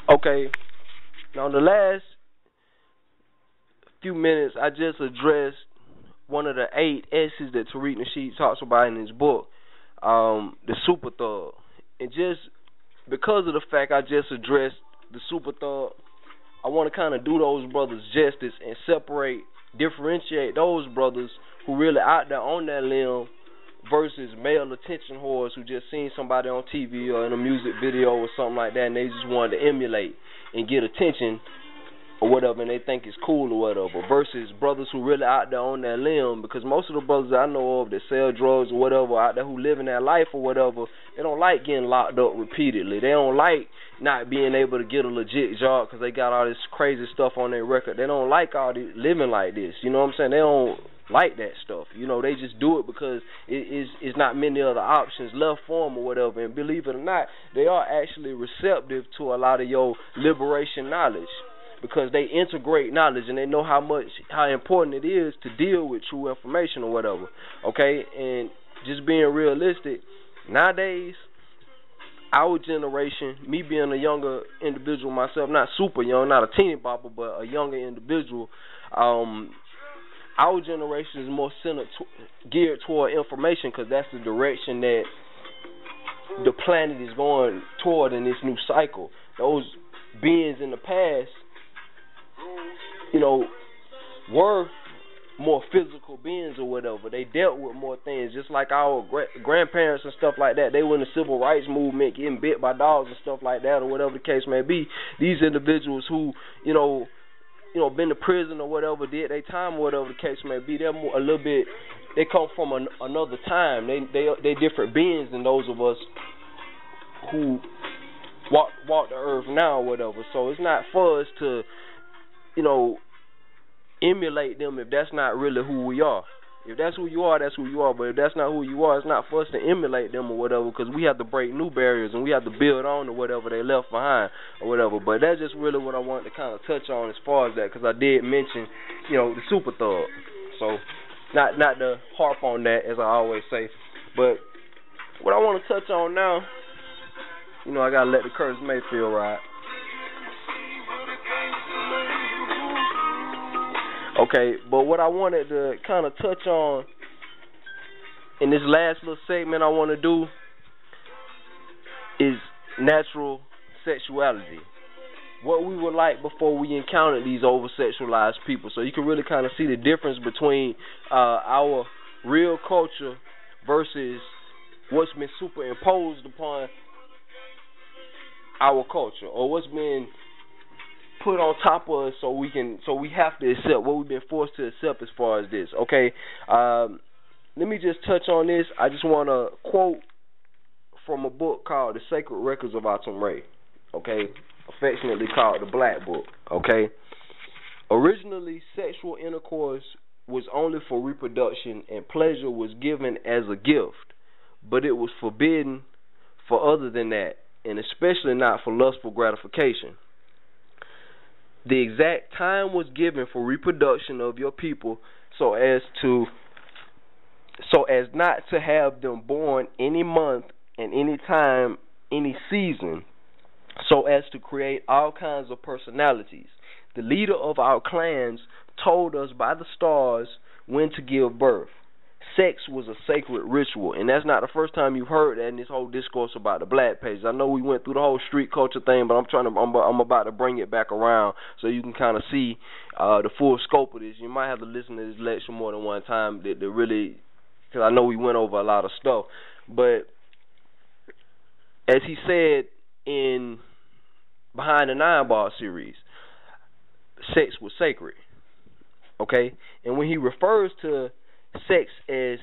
Okay, now the last few minutes, I just addressed one of the 8 S's that Tariq Nasheed talks about in his book, the super thug. And just because of the fact I just addressed the super thug, I want to kind of do those brothers justice and differentiate those brothers who really out there on that limb versus male attention whores who just seen somebody on TV or in a music video or something like that and they just wanted to emulate and get attention or whatever and they think it's cool or whatever, versus brothers who really out there on that limb, because most of the brothers I know of that sell drugs or whatever out there who live in that life or whatever, they don't like getting locked up repeatedly. They don't like not being able to get a legit job because they got all this crazy stuff on their record. They don't like all this living like this, you know what I'm saying? They don't like that stuff, you know, they just do it because it's not many other options left for them or whatever, and believe it or not, they are actually receptive to a lot of your liberation knowledge, because they integrate knowledge and they know how important it is to deal with true information or whatever, okay? And just being realistic, nowadays, our generation, me being a younger individual myself, not super young, not a teeny bopper, but a younger individual, our generation is more geared toward information because that's the direction that the planet is going toward in this new cycle. Those beings in the past, you know, were more physical beings or whatever. They dealt with more things, just like our grandparents and stuff like that. They were in the civil rights movement, getting bit by dogs and stuff like that, or whatever the case may be. These individuals who, you know, been to prison or whatever, did their time or whatever the case may be, they're more, a little bit, they come from another time. They different beings than those of us who walk the earth now or whatever. So it's not for us to, you know, emulate them if that's not really who we are. If that's who you are, that's who you are. But if that's not who you are, it's not for us to emulate them or whatever, because we have to break new barriers and we have to build on to whatever they left behind or whatever. But that's just really what I wanted to kind of touch on as far as that, because I did mention, you know, the super thug. So not to harp on that, as I always say. But what I want to touch on now, you know, I got to let the Curtis Mayfield ride. Okay, but what I wanted to kind of touch on in this last little segment I want to do is natural sexuality. What we were like before we encountered these over-sexualized people. So you can really kind of see the difference between our real culture versus what's been superimposed upon our culture, or what's been put on top of us so we have to accept what we've been forced to accept as far as this. Okay, let me just touch on this. I just want to quote from a book called The Sacred Records of Atum Ray, okay, affectionately called the Black Book, okay. Originally, sexual intercourse was only for reproduction and pleasure was given as a gift, but it was forbidden for other than that, and especially not for lustful gratification. The exact time was given for reproduction of your people so as not to have them born any month and any time, any season, so as to create all kinds of personalities. The leader of our clans told us by the stars when to give birth. Sex was a sacred ritual, and that's not the first time you've heard that in this whole discourse about the Blackpages. I know we went through the whole street culture thing, but I'm about to bring it back around so you can kind of see the full scope of this. You might have to listen to this lecture more than one time to really, because I know we went over a lot of stuff. But as he said in Behind the Nine Ball series, sex was sacred, okay? And when he refers to sex as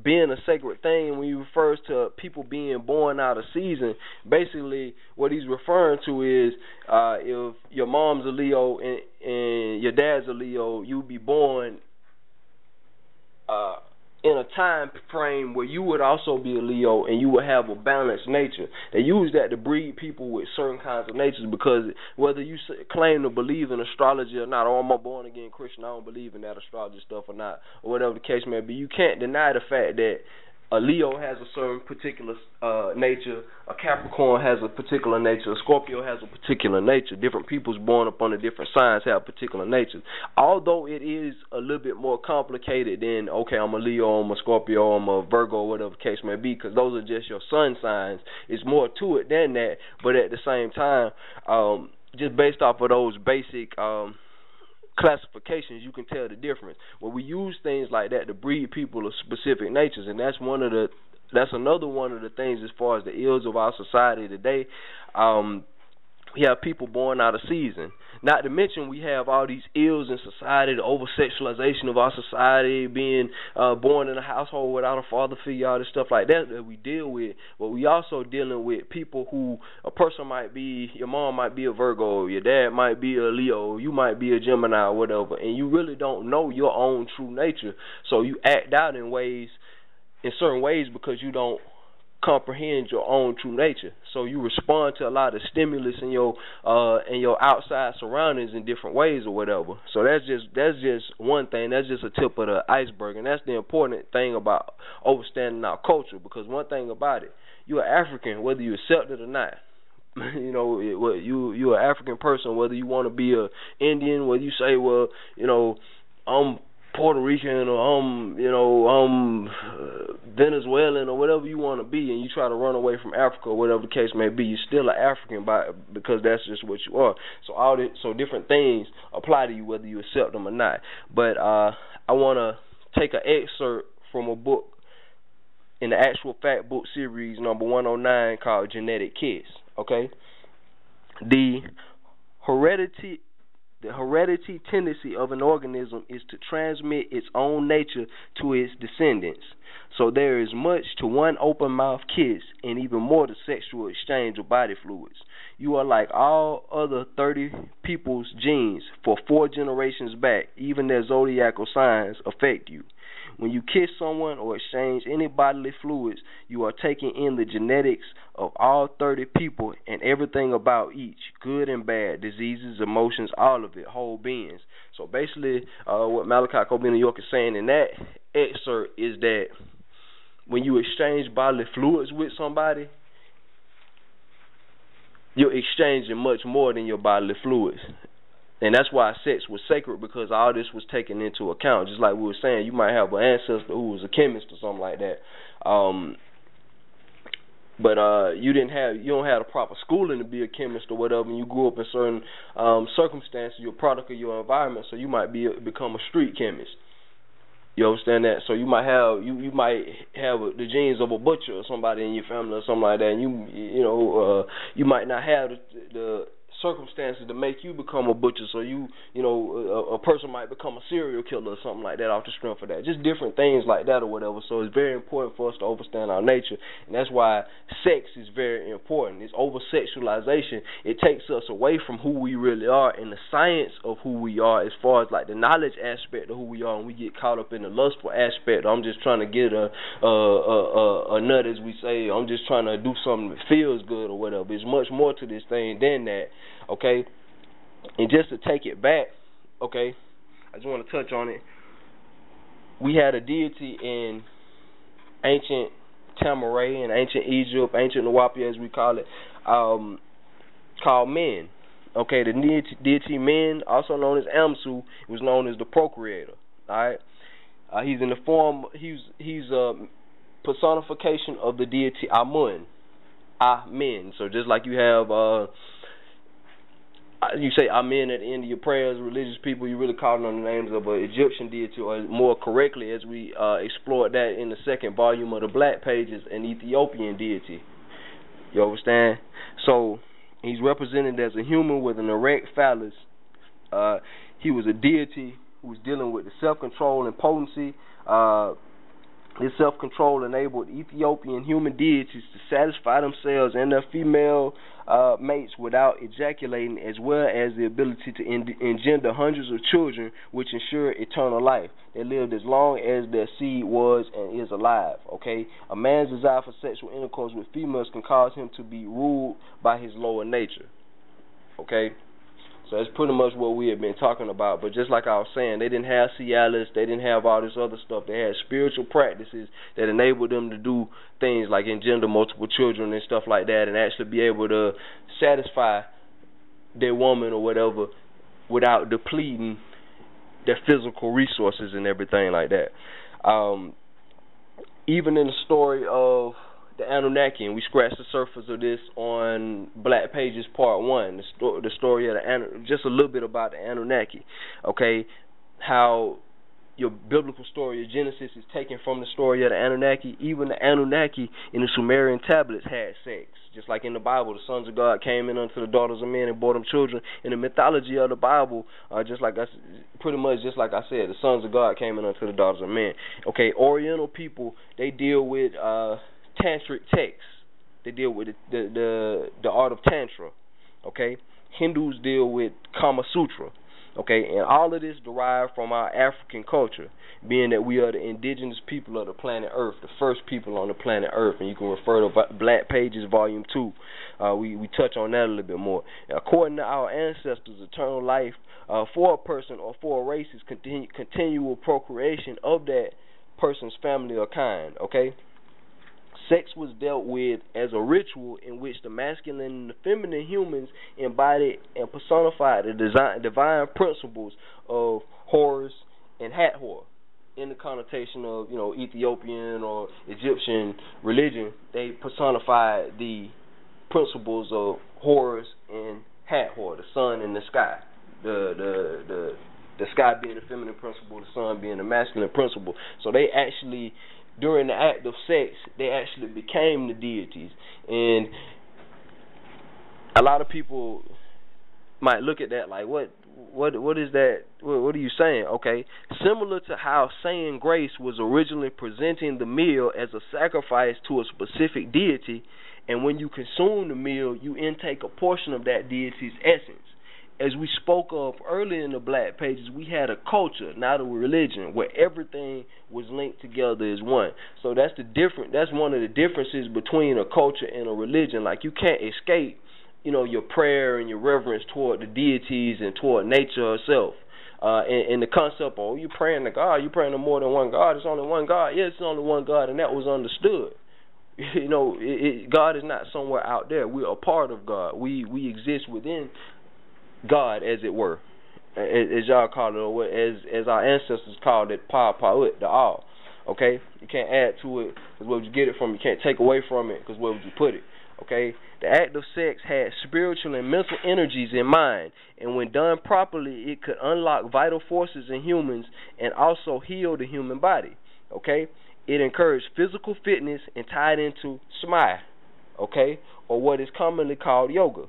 being a sacred thing, when he refers to people being born out of season, basically what he's referring to is if your mom's a Leo and your dad's a Leo, you'd be born in a time frame where you would also be a Leo and you would have a balanced nature. They use that to breed people with certain kinds of natures, because whether you claim to believe in astrology or not, or I'm a born-again Christian, I don't believe in that astrology stuff or not, or whatever the case may be, you can't deny the fact that a Leo has a certain particular nature, a Capricorn has a particular nature, a Scorpio has a particular nature. Different peoples born up under different signs have particular natures. Although it is a little bit more complicated than, okay, I'm a Leo, I'm a Scorpio, I'm a Virgo, whatever the case may be, because those are just your sun signs. It's more to it than that, but at the same time, just based off of those basic classifications, you can tell the difference. Well, we use things like that to breed people of specific natures, and that's another one of the things as far as the ills of our society today. We have people born out of season. Not to mention we have all these ills in society, the over-sexualization of our society, being born in a household without a father figure, all this stuff like that we deal with. But we also dealing with people who, a person might be, your mom might be a Virgo, your dad might be a Leo, you might be a Gemini or whatever, and you really don't know your own true nature. So you act out in certain ways because you don't comprehend your own true nature. So you respond to a lot of stimulus in your outside surroundings in different ways or whatever. So that's just one thing. That's just a tip of the iceberg, and that's the important thing about understanding our culture. Because one thing about it, you're African whether you accept it or not. You know, you're an African person whether you want to be a Indian, whether you say, well, you know, I'm Puerto Rican or I'm Venezuelan or whatever you want to be, and you try to run away from Africa or whatever the case may be, you're still an African because that's just what you are. So different things apply to you whether you accept them or not. But I want to take an excerpt from a book in the Actual Fact Book series number 109 called Genetic Kiss. Okay, the heredity tendency of an organism is to transmit its own nature to its descendants. So there is much to one open-mouth kiss and even more to sexual exchange of body fluids. You are like all other 30 people's genes for 4 generations back. Even their zodiacal signs affect you. When you kiss someone or exchange any bodily fluids, you are taking in the genetics of all 30 people and everything about each, good and bad, diseases, emotions, all of it, whole beings. So basically, what Malachi Coby New York is saying in that excerpt is that when you exchange bodily fluids with somebody, you're exchanging much more than your bodily fluids. And that's why sex was sacred, because all this was taken into account. Just like we were saying, you might have an ancestor who was a chemist or something like that, but you don't have the proper schooling to be a chemist or whatever. And you grew up in certain circumstances, you're a product of your environment, so you might become a street chemist. You understand that? So you might have the genes of a butcher or somebody in your family or something like that, and you might not have the circumstances to make you become a butcher, so a person might become a serial killer or something like that off the strength of that. Just different things like that or whatever. So it's very important for us to understand our nature, and that's why sex is very important. It's over-sexualization. It takes us away from who we really are and the science of who we are, as far as like the knowledge aspect of who we are, and we get caught up in the lustful aspect. I'm just trying to get a nut, as we say. I'm just trying to do something that feels good or whatever. There's much more to this thing than that. Okay, and just to take it back, okay, I just want to touch on it. We had a deity in ancient Tamaray, in ancient Egypt, ancient Nuwaupians, as we call it, called Men. Okay, the deity Men, also known as Amsu, was known as the procreator. All right, he's in the form. He's a personification of the deity Amun. Amen. So just like you have you say amen at the end of your prayers, religious people, you really calling on the names of an Egyptian deity, or more correctly, as we explored that in the second volume of the Blackpages, an Ethiopian deity. You understand? So he's represented as a human with an erect phallus. He was a deity who was dealing with the self-control and potency. This self-control enabled Ethiopian human deities to satisfy themselves and their female mates without ejaculating, as well as the ability to engender hundreds of children, which ensured eternal life. They lived as long as their seed was and is alive. Okay, a man's desire for sexual intercourse with females can cause him to be ruled by his lower nature. Okay, So that's pretty much what we have been talking about. But just like I was saying, they didn't have Cialis, they didn't have all this other stuff. They had spiritual practices that enabled them to do things like engender multiple children and stuff like that, and actually be able to satisfy their woman or whatever without depleting their physical resources and everything like that. Even in the story of the Anunnaki, and we scratched the surface of this on Blackpages Part 1, the story of just a little bit about the Anunnaki, okay, how your biblical story of Genesis is taken from the story of the Anunnaki. Even the Anunnaki in the Sumerian tablets had sex. Just like in the Bible, the sons of God came in unto the daughters of men and bore them children. In the mythology of the Bible, pretty much just like I said, the sons of God came in unto the daughters of men. Okay, Oriental people, they deal with tantric texts. They deal with the art of tantra. Okay, Hindus deal with Kama Sutra. Okay, and all of this derived from our African culture, being that we are the indigenous people of the planet Earth, the first people on the planet Earth, and you can refer to Blackpages Volume 2. We touch on that a little bit more. According to our ancestors, eternal life for a person or for a race is continual procreation of that person's family or kind, okay? Sex was dealt with as a ritual in which the masculine and the feminine humans embodied and personified the divine principles of Horus and Hathor. In the connotation of, Ethiopian or Egyptian religion, they personified the principles of Horus and Hathor, the sun and the sky. The sky being the feminine principle, the sun being the masculine principle. So they actually, during the act of sex, they actually became the deities. And a lot of people might look at that like, what is that? What are you saying? Okay, similar to how saying grace was originally presenting the meal as a sacrifice to a specific deity, and when you consume the meal, you intake a portion of that deity's essence. As we spoke of earlier in the Black Pages, we had a culture, not a religion, where everything was linked together as one. So that's one of the differences between a culture and a religion. Like, you can't escape, your prayer and your reverence toward the deities and toward nature herself. And the concept of, you praying to God, you praying to more than one God. It's only one God. Yes, it's only one God, and that was understood. God is not somewhere out there. We're a part of God. We exist within God, as it were, as y'all call it, or as our ancestors called it, Pa'ut, the all. Okay, you can't add to it, because where would you get it from? You can't take away from it, because where would you put it? Okay, the act of sex had spiritual and mental energies in mind, and when done properly, it could unlock vital forces in humans and also heal the human body. Okay, it encouraged physical fitness and tied into smai, okay, or what is commonly called yoga.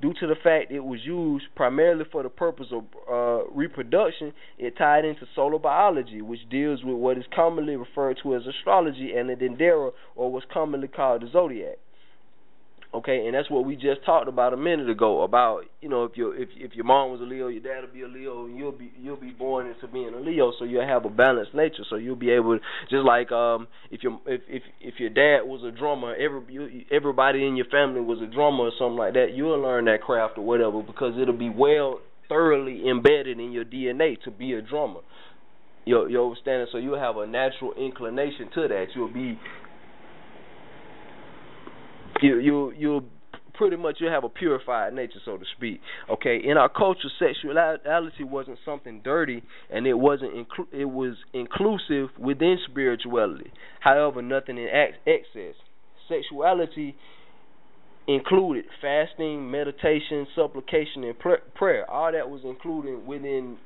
Due to the fact it was used primarily for the purpose of reproduction, it tied into solar biology, which deals with what is commonly referred to as astrology and the Dendera, or what's commonly called the zodiac. Okay, and that's what we just talked about a minute ago. About if your mom was a Leo, your dad will be a Leo, and you'll be born into being a Leo, so you'll have a balanced nature. So you'll be able to, just like if your dad was a drummer, everybody in your family was a drummer or something like that, you'll learn that craft or whatever, because it'll be thoroughly embedded in your DNA to be a drummer. You understand? So you'll have a natural inclination to that. You'll pretty much have a purified nature, so to speak. Okay, in our culture, sexuality wasn't something dirty, and it was inclusive within spirituality. However, nothing in excess. Sexuality included fasting, meditation, supplication, and prayer. All that was included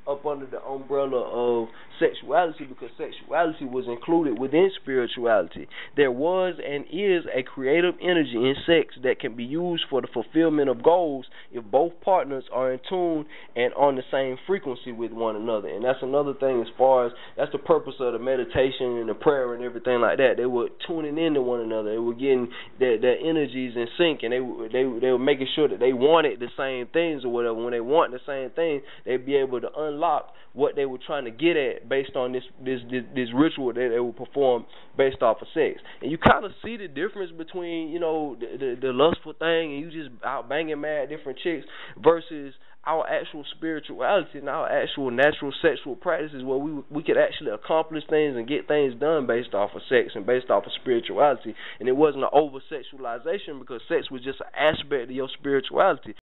up under the umbrella of sexuality, because sexuality was included within spirituality. There was and is a creative energy in sex that can be used for the fulfillment of goals if both partners are in tune and on the same frequency with one another. And that's another thing, as far as that's the purpose of the meditation and the prayer and everything like that. They were tuning into one another. They were getting their energies in sync, and they were making sure that they wanted the same things or whatever. When they want the same thing, they'd be able to unlock what they were trying to get at based on this ritual that they would perform based off of sex. And you kind of see the difference between the lustful thing and you just out banging mad different chicks versus our actual spirituality and our actual natural sexual practices where we could actually accomplish things and get things done based off of sex and based off of spirituality. And it wasn't an over-sexualization, because sex was just an aspect of your spirituality.